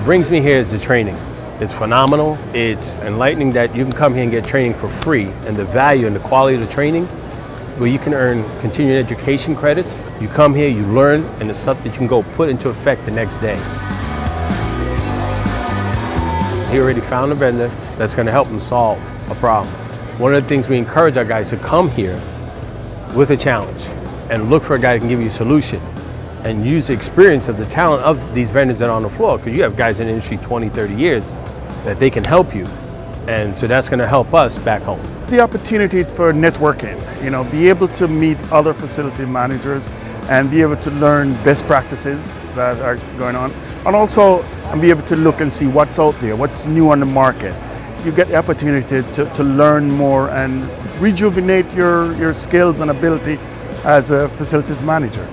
brings me here is the training. It's phenomenal. It's enlightening that you can come here and get training for free, and the value and the quality of the training, where you can earn continuing education credits. You come here, you learn, and it's stuff that you can go put into effect the next day. He already found a vendor that's going to help him solve a problem. One of the things we encourage our guys to come here with a challenge and look for a guy that can give you a solution and use the experience of the talent of these vendors that are on the floor, because you have guys in the industry 20, 30 years that they can help you. And so that's going to help us back home. The opportunity for networking, be able to meet other facility managers and be able to learn best practices that are going on, and also be able to look and see what's out there, what's new on the market. You get the opportunity to learn more and rejuvenate your skills and ability as a facilities manager.